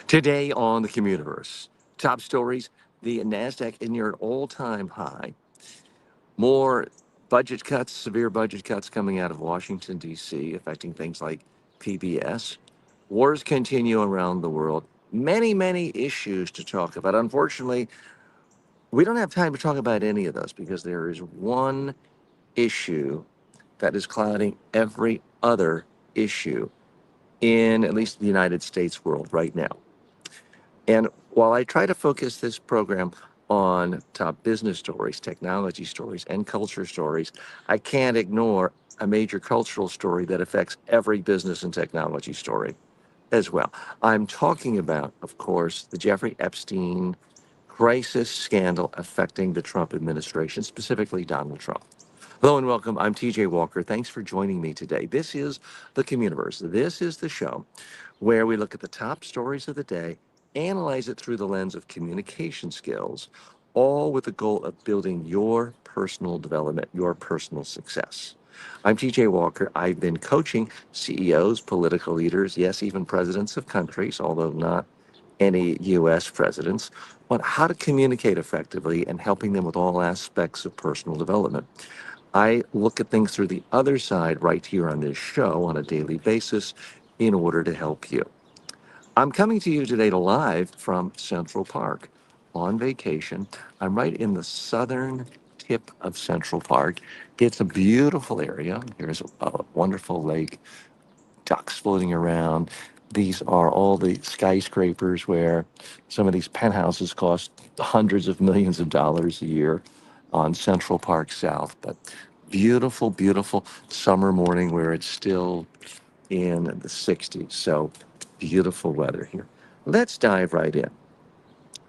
Today on the CommUniverse, top stories: the Nasdaq is near an all-time high. More budget cuts, severe budget cuts coming out of Washington D.C., affecting things like PBS. Wars continue around the world. Many issues to talk about. Unfortunately, we don't have time to talk about any of those because there is one issue that is clouding every other issue in at least the United States world right now. And while I try to focus this program on top business stories, technology stories, and culture stories, I can't ignore a major cultural story that affects every business and technology story as well. I'm talking about, of course, the Jeffrey Epstein crisis scandal affecting the Trump administration, specifically Donald Trump. Hello and welcome. I'm TJ Walker. Thanks for joining me today. This is the CommUniverse. This is the show where we look at the top stories of the day, analyze it through the lens of communication skills, all with the goal of building your personal development, your personal success. I'm TJ Walker. I've been coaching CEOs, political leaders, yes, even presidents of countries, although not any U.S. presidents, on how to communicate effectively and helping them with all aspects of personal development. I look at things through the other side right here on this show on a daily basis in order to help you. I'm coming to you today live from Central Park on vacation. I'm right in the southern tip of Central Park. It's a beautiful area. There's a wonderful lake, ducks floating around. These are all the skyscrapers where some of these penthouses cost hundreds of millions of dollars a year on Central Park South. But beautiful summer morning where it's still in the 60s. So beautiful weather here. Let's dive right in.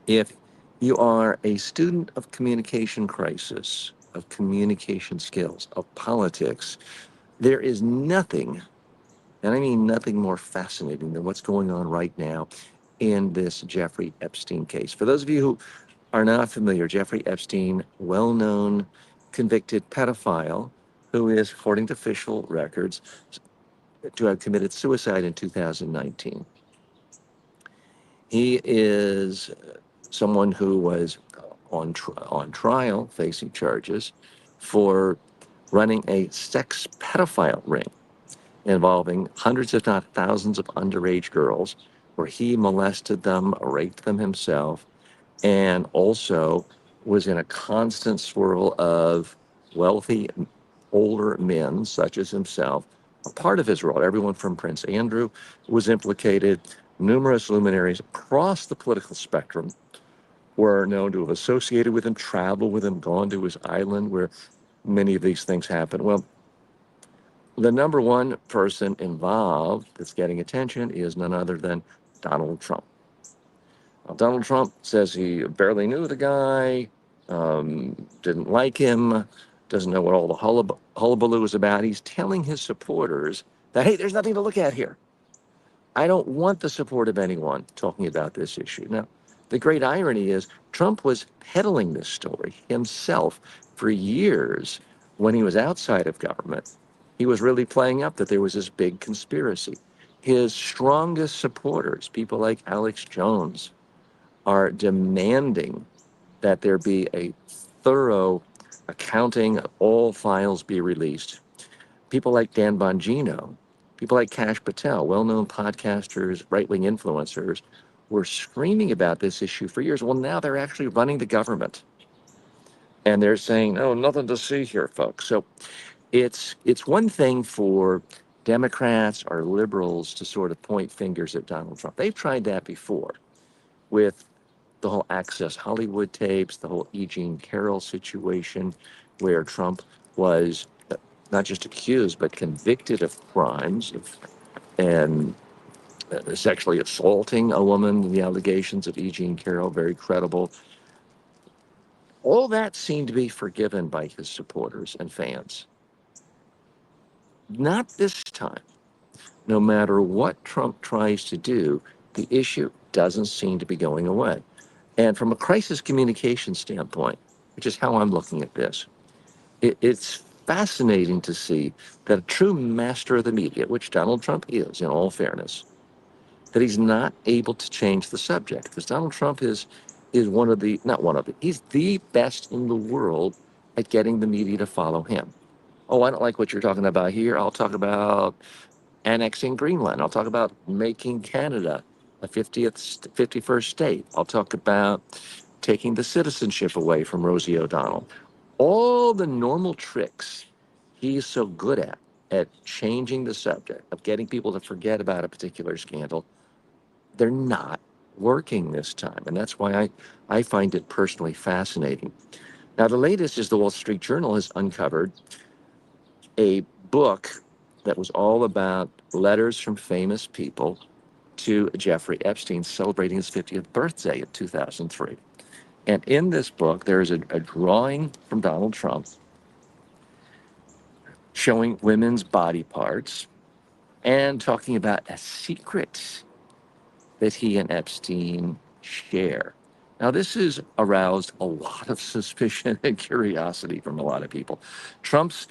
If you are a student of communication crisis, of communication skills, of politics, there is nothing, and I mean nothing, more fascinating than what's going on right now in this Jeffrey Epstein case. For those of you who are not familiar, Jeffrey Epstein, well-known convicted pedophile who is, according to official records, to have committed suicide in 2019. He is someone who was on trial, facing charges for running a sex pedophile ring involving hundreds, if not thousands, of underage girls, where he molested them, raped them himself, and also was in a constant swirl of wealthy older men, such as himself, a part of his role. Everyone from Prince Andrew was implicated. Numerous luminaries across the political spectrum were known to have associated with him, traveled with him, gone to his island where many of these things happen. Well, the number one person involved that's getting attention is none other than Donald Trump. Now, Donald Trump says he barely knew the guy, didn't like him, doesn't know what all the hullabaloo is about. He's telling his supporters that, hey, there's nothing to look at here. I don't want the support of anyone talking about this issue. Now, the great irony is Trump was peddling this story himself for years when he was outside of government. He was really playing up that there was this big conspiracy. His strongest supporters, people like Alex Jones, are demanding that there be a thorough accounting, all files be released. People like Dan Bongino, people like Kash Patel, well-known podcasters, right-wing influencers, were screaming about this issue for years. Well, now they're actually running the government. And they're saying, oh, nothing to see here, folks. So it's one thing for Democrats or liberals to sort of point fingers at Donald Trump. They've tried that before with the whole Access Hollywood tapes, the whole E. Jean Carroll situation, where Trump was not just accused, but convicted of crimes and sexually assaulting a woman. The allegations of E. Jean Carroll, very credible. All that seemed to be forgiven by his supporters and fans. Not this time. No matter what Trump tries to do, the issue doesn't seem to be going away. And from a crisis communication standpoint, which is how I'm looking at this, it's fascinating to see that a true master of the media, which Donald Trump is, in all fairness, that he's not able to change the subject because Donald Trump is one of the not one of the he's the best in the world at getting the media to follow him. Oh, I don't like what you're talking about here. I'll talk about annexing Greenland. I'll talk about making Canada a 51st state. I'll talk about taking the citizenship away from Rosie O'Donnell. All the normal tricks he's so good at changing the subject, of getting people to forget about a particular scandal, they're not working this time. And that's why I find it personally fascinating. Now, the latest is the Wall Street Journal has uncovered a book that was all about letters from famous people to Jeffrey Epstein celebrating his 50th birthday in 2003. And in this book, there is a drawing from Donald Trump showing women's body parts and talking about a secret that he and Epstein share. Now, this has aroused a lot of suspicion and curiosity from a lot of people. Trump's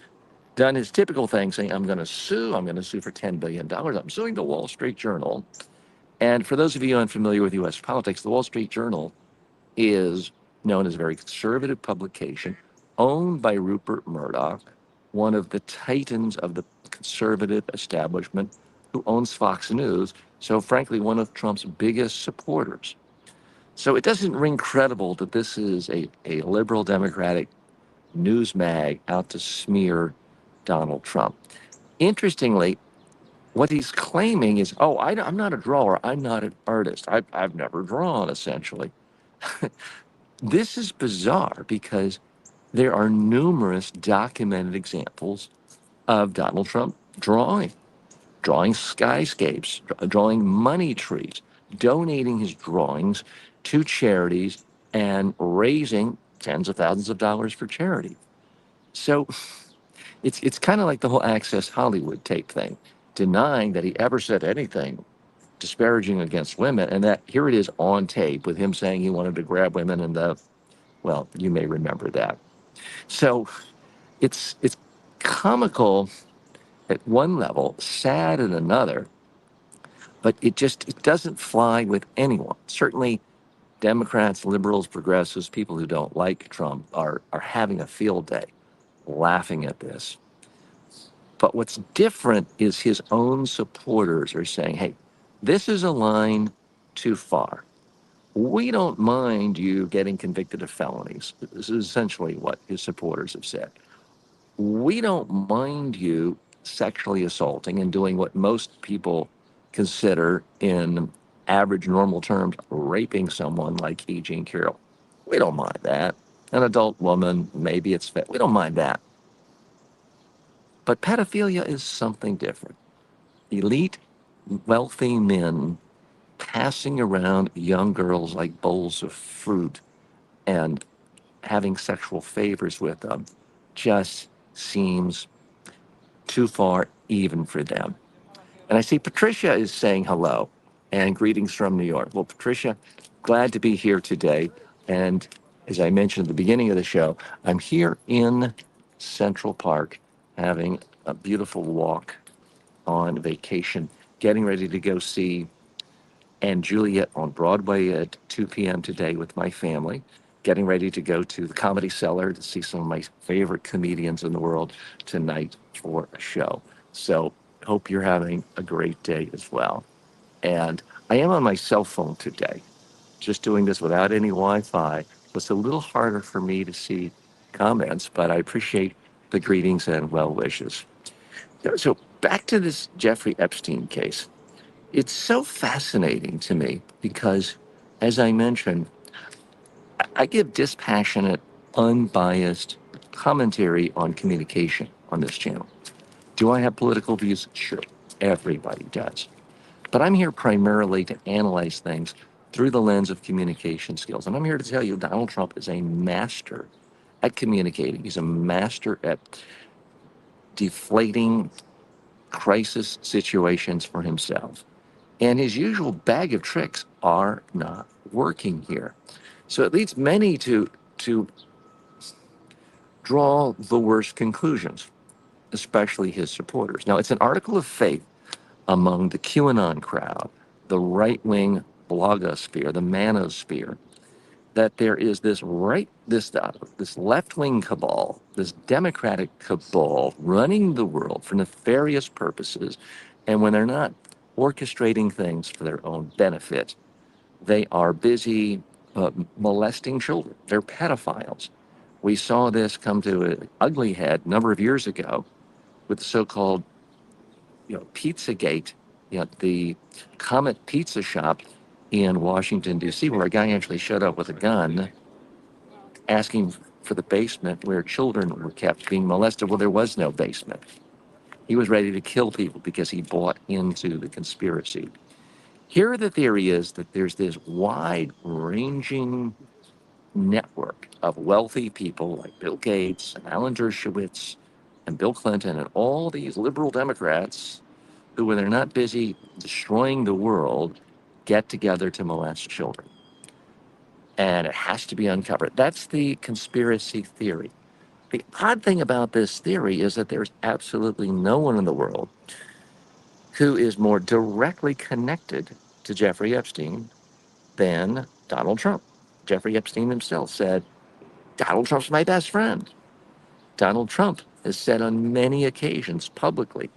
done his typical thing saying, I'm going to sue for $10 billion. I'm suing the Wall Street Journal. And for those of you unfamiliar with US politics, the Wall Street Journal is known as a very conservative publication owned by Rupert Murdoch, one of the titans of the conservative establishment who owns Fox News. So, frankly, one of Trump's biggest supporters. So, it doesn't ring credible that this is a liberal Democratic news mag out to smear Donald Trump. Interestingly, what he's claiming is, oh, I'm not a drawer. I'm not an artist. I've never drawn, essentially. This is bizarre because there are numerous documented examples of Donald Trump drawing skyscapes, drawing money trees, donating his drawings to charities, and raising tens of thousands of dollars for charity. So it's kind of like the whole Access Hollywood tape thing, denying that he ever said anything disparaging against women, and that here it is on tape with him saying he wanted to grab women in the, well, you may remember that. So it's comical at one level, sad at another, but it doesn't fly with anyone. Certainly Democrats, liberals, progressives, people who don't like Trump are having a field day laughing at this. But what's different is his own supporters are saying, hey, this is a line too far. We don't mind you getting convicted of felonies. This is essentially what his supporters have said. We don't mind you sexually assaulting and doing what most people consider, in average normal terms, raping someone like E. Jean Carroll. We don't mind that. An adult woman, maybe it's fit. We don't mind that. But pedophilia is something different. Elite, wealthy men passing around young girls like bowls of fruit and having sexual favors with them just seems too far even for them. And I see Patricia is saying hello and greetings from New York. Well, Patricia, glad to be here today. And as I mentioned at the beginning of the show, I'm here in Central Park having a beautiful walk on vacation, getting ready to go see and Juliet on Broadway at 2 p.m. today with my family, getting ready to go to the Comedy Cellar to see some of my favorite comedians in the world tonight for a show. So hope you're having a great day as well. And I am on my cell phone today, just doing this without any Wi-Fi. So it's a little harder for me to see comments, but I appreciate the greetings and well wishes. So back to this Jeffrey Epstein case. It's so fascinating to me because, as I mentioned, I give dispassionate, unbiased commentary on communication on this channel. Do I have political views? Sure, everybody does. But I'm here primarily to analyze things through the lens of communication skills. And I'm here to tell you Donald Trump is a master at communicating. He's a master at deflating crisis situations for himself. And his usual bag of tricks are not working here. So it leads many to draw the worst conclusions, especially his supporters. Now, it's an article of faith among the QAnon crowd the right-wing blogosphere, the manosphere, that there is this left-wing cabal, this democratic cabal running the world for nefarious purposes, and when they're not orchestrating things for their own benefit, they are busy molesting children. They're pedophiles. We saw this come to an ugly head a number of years ago with the so-called, Pizzagate, the Comet Pizza Shop in Washington, D.C., where a guy actually showed up with a gun asking for the basement where children were kept being molested. Well, there was no basement. He was ready to kill people because he bought into the conspiracy. Here, the theory is that there's this wide-ranging network of wealthy people like Bill Gates and Alan Dershowitz and Bill Clinton and all these liberal Democrats who, when they're not busy destroying the world, get together to molest children. And it has to be uncovered. That's the conspiracy theory. The odd thing about this theory is that there's absolutely no one in the world who is more directly connected to Jeffrey Epstein than Donald Trump. Jeffrey Epstein himself said, Donald Trump's my best friend. Donald Trump has said on many occasions publicly,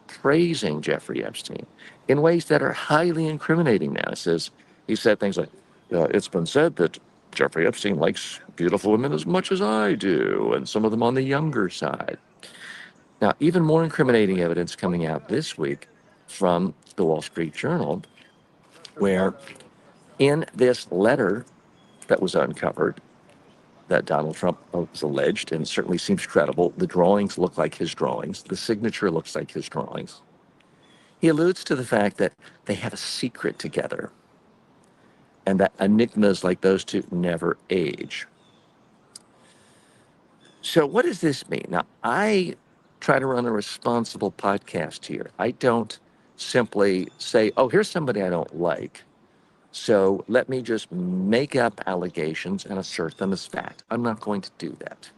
praising Jeffrey Epstein in ways that are highly incriminating now. He said things like, it's been said that Jeffrey Epstein likes beautiful women as much as I do, and some of them on the younger side. Now, even more incriminating evidence coming out this week from the Wall Street Journal, where in this letter that was uncovered, that Donald Trump was alleged, and certainly seems credible, the drawings look like his drawings, the signature looks like his drawings. He alludes to the fact that they have a secret together and that enigmas like those two never age. So, what does this mean? Now, I try to run a responsible podcast here. I don't simply say, oh, here's somebody I don't like, so let me just make up allegations and assert them as fact. I'm not going to do that.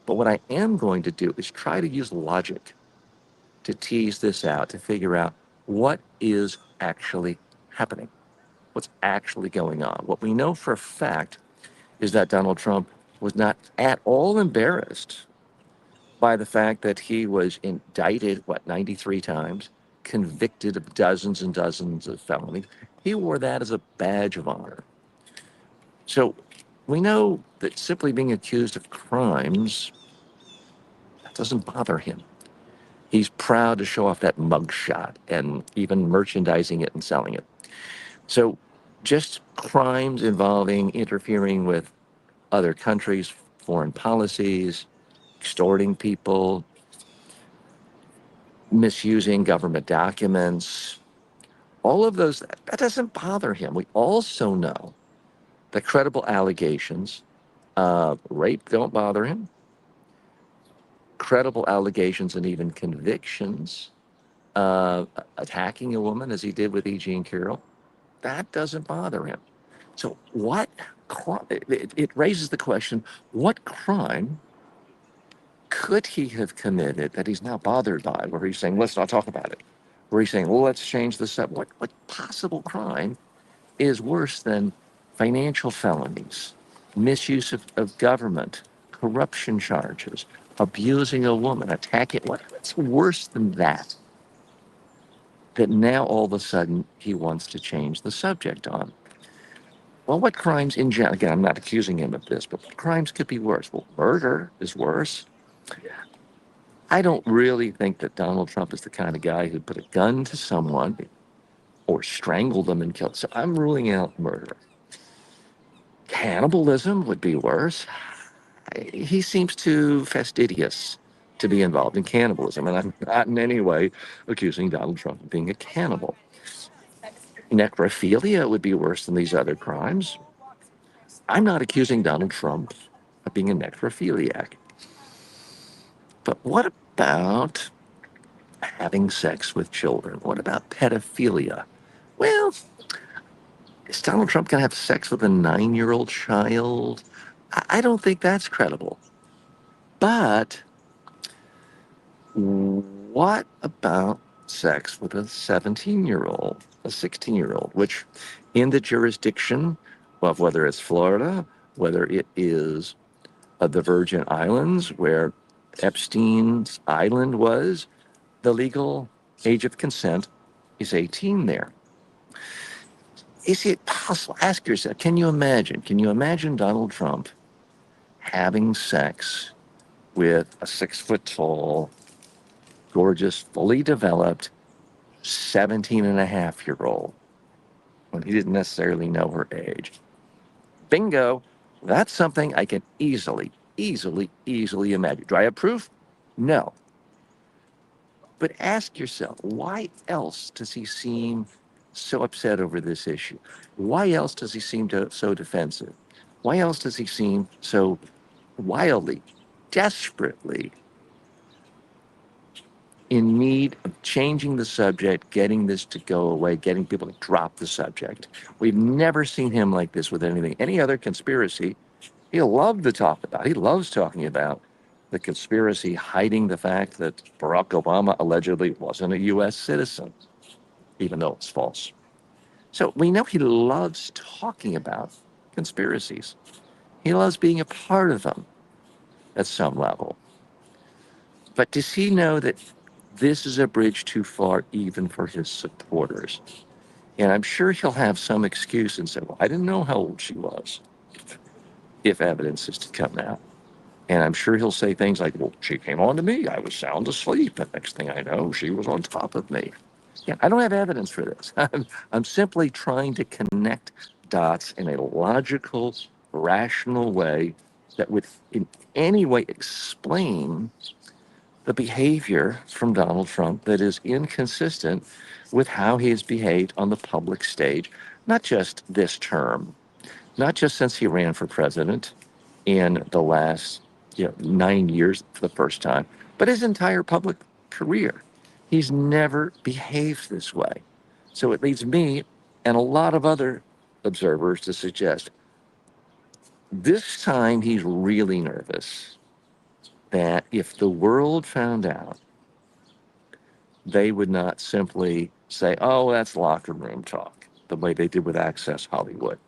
But what I am going to do is try to use logic to tease this out, to figure out what is actually happening, what's actually going on. What we know for a fact is that Donald Trump was not at all embarrassed by the fact that he was indicted, 93 times, convicted of dozens and dozens of felonies. He wore that as a badge of honor. So we know that simply being accused of crimes, that doesn't bother him. He's proud to show off that mugshot and even merchandising it and selling it. So just crimes involving interfering with other countries' foreign policies, extorting people, misusing government documents, all of those, that doesn't bother him. We also know that credible allegations of rape don't bother him. Credible allegations and even convictions of attacking a woman, as he did with E. Jean Carroll, that doesn't bother him. So it raises the question, what crime could he have committed that he's now bothered by, where he's saying, let's not talk about it? Where he's saying, well, let's change the subject. What possible crime is worse than financial felonies, misuse of government, corruption charges, abusing a woman, attacking? What's worse than that? That now all of a sudden he wants to change the subject on. Well, what crimes in general, again, I'm not accusing him of this, but what crimes could be worse? Well, murder is worse. I don't really think that Donald Trump is the kind of guy who'd put a gun to someone or strangle them and kill. So I'm ruling out murder. Cannibalism would be worse. He seems too fastidious to be involved in cannibalism, and I'm not in any way accusing Donald Trump of being a cannibal. Necrophilia would be worse than these other crimes. I'm not accusing Donald Trump of being a necrophiliac. But what about having sex with children? What about pedophilia? Well, is Donald Trump going to have sex with a 9-year-old child? I don't think that's credible. But what about sex with a 17-year-old, a a 16-year-old, which in the jurisdiction of whether it's Florida, whether it is the Virgin Islands, where Epstein's island was, the legal age of consent is 18 there. Is it possible? Ask yourself, can you imagine Donald Trump having sex with a 6 foot tall, gorgeous, fully developed 17 and a half year old when he didn't necessarily know her age? Bingo. That's something I can easily imagine. Do I have proof? No. But ask yourself, why else does he seem so upset over this issue? Why else does he seem so defensive? Why else does he seem so wildly, desperately in need of changing the subject, getting this to go away, getting people to drop the subject? We've never seen him like this with anything. Any other conspiracy, he'll love to talk about. He loves talking about the conspiracy hiding the fact that Barack Obama allegedly wasn't a U.S. citizen, even though it's false. So we know he loves talking about conspiracies. He loves being a part of them at some level. But does he know that this is a bridge too far even for his supporters? And I'm sure he'll have some excuse and say, well, I didn't know how old she was, if evidence is to come out. And I'm sure he'll say things like, well, she came on to me. I was sound asleep. And next thing I know, she was on top of me. Yeah, I don't have evidence for this. I'm simply trying to connect dots in a logical, rational way that would in any way explain the behavior from Donald Trump that is inconsistent with how he has behaved on the public stage, not just this term, not just since he ran for president in the last 9 years for the first time, but his entire public career. He's never behaved this way. So it leads me and a lot of other observers to suggest this time he's really nervous that if the world found out, they would not simply say, oh, that's locker room talk, the way they did with Access Hollywood,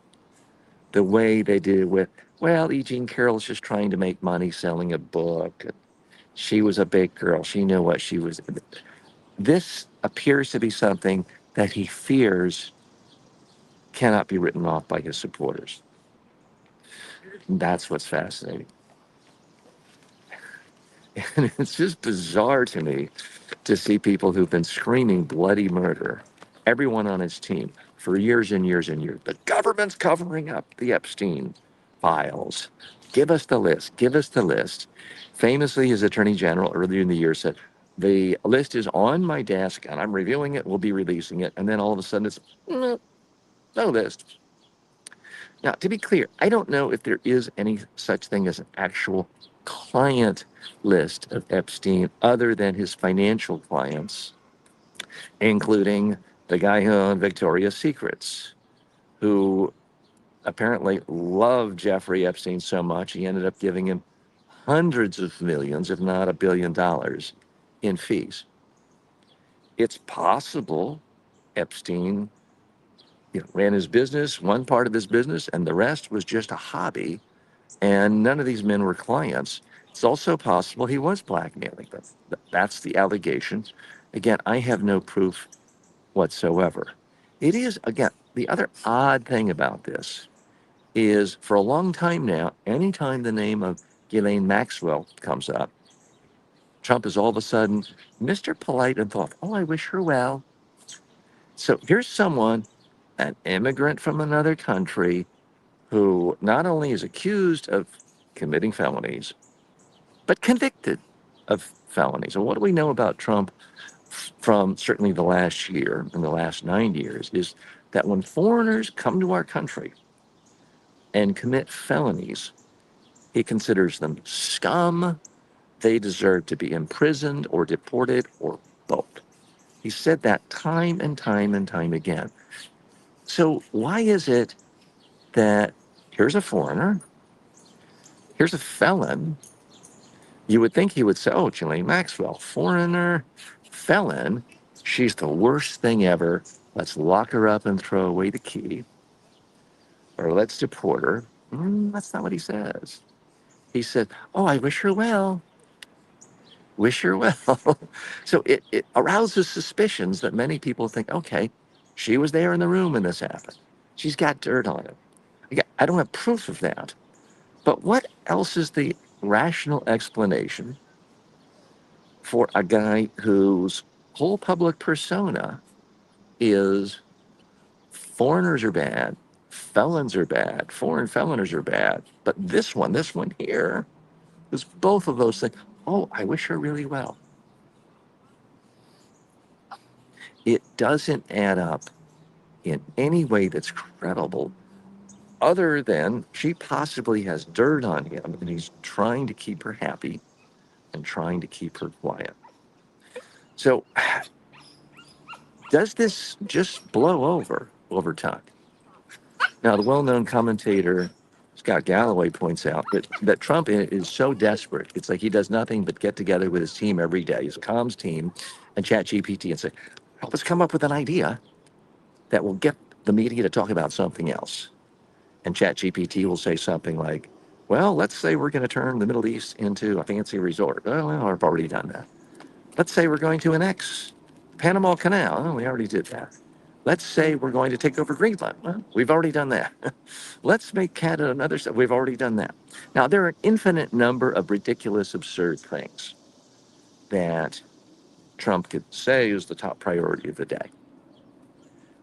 the way they did with, well, E. Jean Carroll's just trying to make money selling a book. She was a big girl. She knew what she was. This appears to be something that he fears cannot be written off by his supporters. That's what's fascinating. And it's just bizarre to me to see people who've been screaming bloody murder, everyone on his team, for years and years and years. The government's covering up the Epstein files. Give us the list. Give us the list. Famously, his attorney general earlier in the year said, the list is on my desk and I'm reviewing it. We'll be releasing it. And then all of a sudden it's no list. Now, to be clear, I don't know if there is any such thing as an actual client list of Epstein other than his financial clients, including the guy who owned Victoria's Secrets, who apparently loved Jeffrey Epstein so much he ended up giving him hundreds of millions, if not $1 billion, in fees. It's possible Epstein ran his business, one part of his business, and the rest was just a hobby, and none of these men were clients. It's also possible he was blackmailing them. That's the allegation. Again, I have no proof whatsoever. It is, again, the other odd thing about this is for a long time now, anytime the name of Ghislaine Maxwell comes up, Trump is all of a sudden Mr. Polite and thoughtful. Oh, I wish her well. So here's someone, an immigrant from another country, who not only is accused of committing felonies, but convicted of felonies. And what do we know about Trump from certainly the last year and the last 9 years is that when foreigners come to our country and commit felonies, he considers them scum. They deserve to be imprisoned or deported or both. He said that time and time and time again. So why is it that here's a foreigner, here's a felon? You would think he would say, oh, Ghislaine Maxwell, foreigner, felon, she's the worst thing ever. Let's lock her up and throw away the key, or let's deport her. That's not what he says. He said, "Oh, I wish her well. Wish her well." So it arouses suspicions that many people think, okay, she was there in the room when this happened. She's got dirt on it. Again, I don't have proof of that. But what else is the rational explanation for a guy whose whole public persona is foreigners are bad, felons are bad, foreign feloners are bad, but this one here is both of those things. Oh, I wish her really well. It doesn't add up in any way that's credible, other than she possibly has dirt on him and he's trying to keep her happy and trying to keep her quiet. So, does this just blow over time? Now, the well known commentator Scott Galloway points out that Trump is so desperate. It's like he does nothing but get together with his team every day, his comms team, and chat GPT and say, help us come up with an idea that will get the media to talk about something else. And ChatGPT will say something like, well, let's say we're going to turn the Middle East into a fancy resort. Oh, well, I've already done that. Let's say we're going to annex Panama Canal. Oh, we already did that. Let's say we're going to take over Greenland. Well, we've already done that. Let's make Canada another. We've already done that. Now, there are an infinite number of ridiculous, absurd things that Trump could say is the top priority of the day.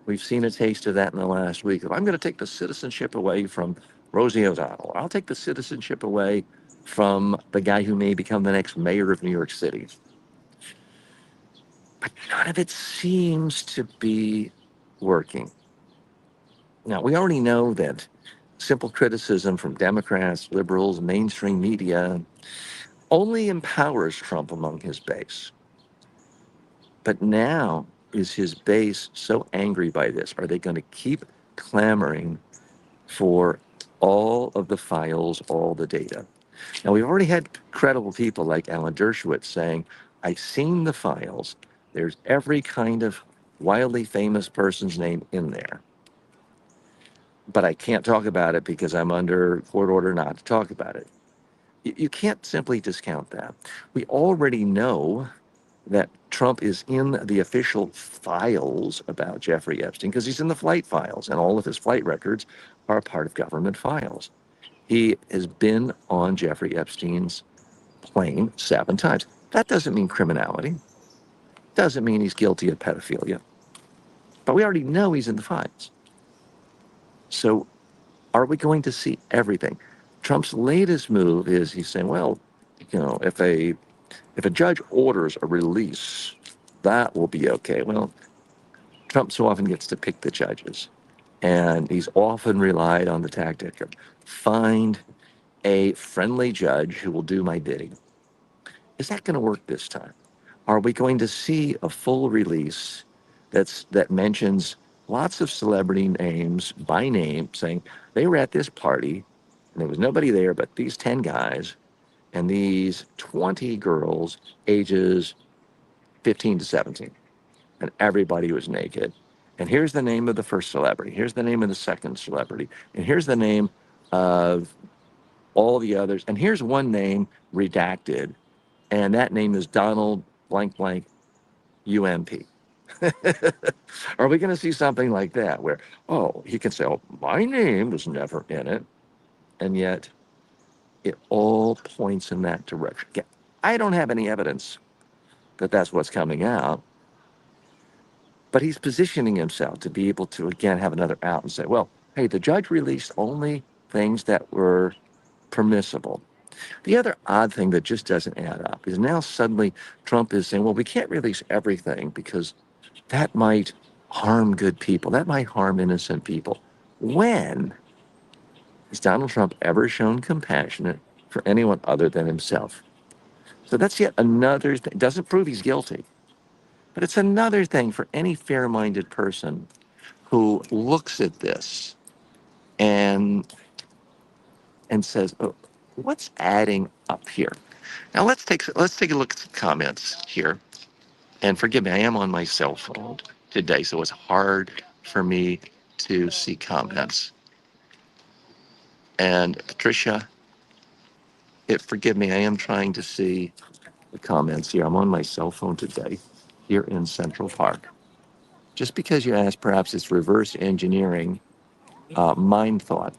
We've seen a taste of that in the last week. I'm going to take the citizenship away from Rosie O'Donnell. I'll take the citizenship away from the guy who may become the next mayor of New York City. But none of it seems to be working. Now, we already know that simple criticism from Democrats, liberals, mainstream media only empowers Trump among his base. But now, is his base so angry by this? Are they going to keep clamoring for all of the files, all the data? Now, we've already had credible people like Alan Dershowitz saying, I've seen the files. There's every kind of wildly famous person's name in there. But I can't talk about it because I'm under court order not to talk about it. You can't simply discount that. We already know that Trump is in the official files about Jeffrey Epstein because he's in the flight files, and all of his flight records are a part of government files. He has been on Jeffrey Epstein's plane 7 times. That doesn't mean criminality. Doesn't mean he's guilty of pedophilia. But we already know he's in the files. So are we going to see everything? Trump's latest move is he's saying, well, if a judge orders a release, that will be okay. Well, Trump so often gets to pick the judges, and he's often relied on the tactic of find a friendly judge who will do my bidding. Is that going to work this time? Are we going to see a full release that mentions lots of celebrity names by name, saying they were at this party and there was nobody there but these 10 guys and these 20 girls ages 15 to 17, and everybody was naked? And here's the name of the first celebrity. Here's the name of the second celebrity. And here's the name of all the others. And here's one name redacted. And that name is Donald blank blank UMP. Are we going to see something like that where, oh, he can say, oh, my name was never in it. And yet it all points in that direction. Again, I don't have any evidence that that's what's coming out, but he's positioning himself to be able to, again, have another out and say, well, hey, the judge released only things that were permissible. The other odd thing that just doesn't add up is now suddenly Trump is saying, well, we can't release everything because that might harm good people. That might harm innocent people. When has Donald Trump ever shown compassion for anyone other than himself? So that's yet another thing. Doesn't prove he's guilty, but it's another thing for any fair-minded person who looks at this and says, oh, what's adding up here? Now let's take a look at some comments here. And forgive me, I am on my cell phone. today, so it's hard for me to see comments. And Patricia, forgive me, I am trying to see the comments here. I'm on my cell phone today here in Central Park. Just because you asked, perhaps it's reverse engineering mind thought.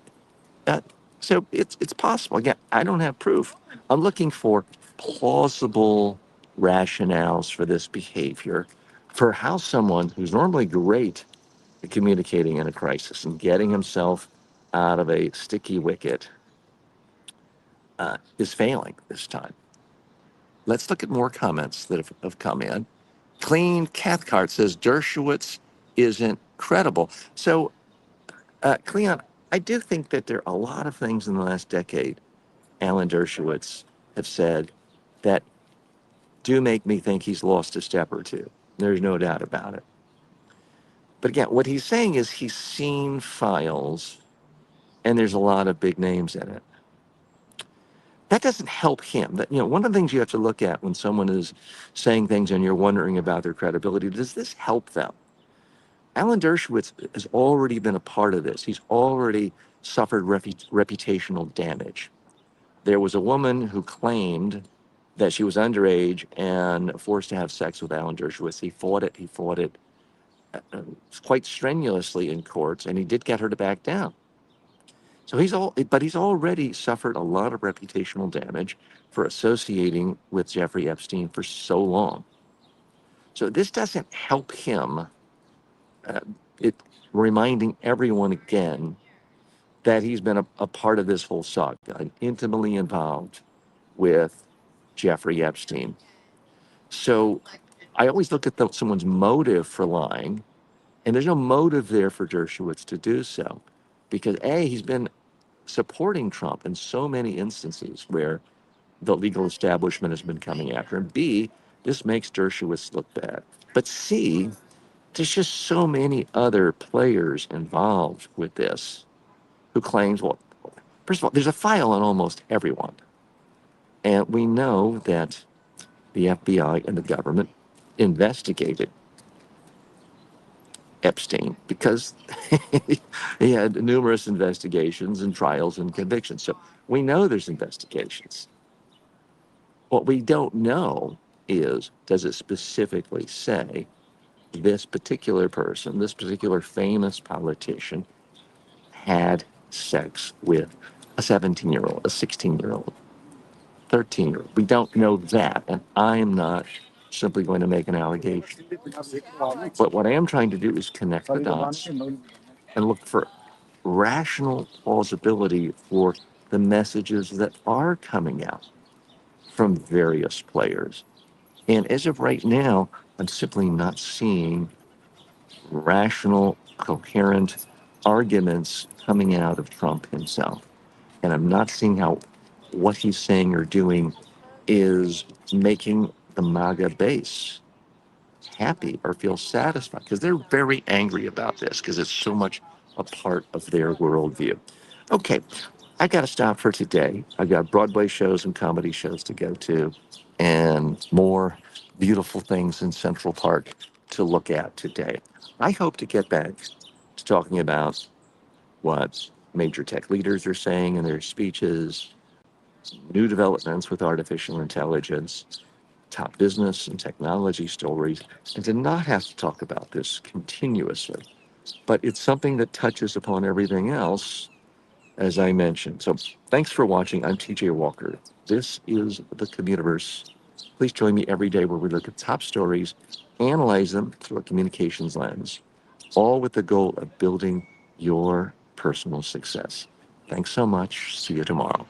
Uh, so it's possible. Again, I don't have proof. I'm looking for plausible rationales for this behavior, for how someone who's normally great at communicating in a crisis and getting himself out of a sticky wicket is failing this time. Let's look at more comments that have come in. Clean Cathcart says Dershowitz isn't credible. So, Cleon, I do think that there are a lot of things in the last decade Alan Dershowitz have said that do make me think he's lost a step or two. There's no doubt about it. But again, what he's saying is he's seen files and there's a lot of big names in it. That doesn't help him. One of the things you have to look at when someone is saying things and you're wondering about their credibility, does this help them? Alan Dershowitz has already been a part of this. He's already suffered reputational damage. There was a woman who claimed that she was underage and forced to have sex with Alan Dershowitz. He fought it. He fought it quite strenuously in courts, and he did get her to back down. So he's already suffered a lot of reputational damage for associating with Jeffrey Epstein for so long. So this doesn't help him. Uh, it reminding everyone again that he's been a part of this whole saga, intimately involved with Jeffrey Epstein. So I always look at someone's motive for lying, and there's no motive there for Dershowitz to do so, because A, he's been supporting Trump in so many instances where the legal establishment has been coming after him. B, this makes Dershowitz look bad. But C, there's just so many other players involved with this who claims, well, first of all, there's a file on almost everyone. And we know that the FBI and the government investigated Epstein because he had numerous investigations and trials and convictions. So we know there's investigations. What we don't know is, does it specifically say this particular person, this particular famous politician, had sex with a 17-year-old, a 16-year-old, 13-year-old? We don't know that. And I am not simply going to make an allegation. But what I am trying to do is connect the dots and look for rational plausibility for the messages that are coming out from various players. And as of right now, I'm simply not seeing rational, coherent arguments coming out of Trump himself. And I'm not seeing how what he's saying or doing is making the MAGA base happy or feel satisfied, because they're very angry about this because it's so much a part of their worldview. Okay, I got to stop for today. I've got Broadway shows and comedy shows to go to and more beautiful things in Central Park to look at today. I hope to get back to talking about what major tech leaders are saying in their speeches, new developments with artificial intelligence, top business and technology stories, and to not have to talk about this continuously. But it's something that touches upon everything else, as I mentioned. So thanks for watching. I'm TJ Walker. This is the CommUniverse. Please join me every day where we look at top stories, analyze them through a communications lens, all with the goal of building your personal success. Thanks so much. See you tomorrow.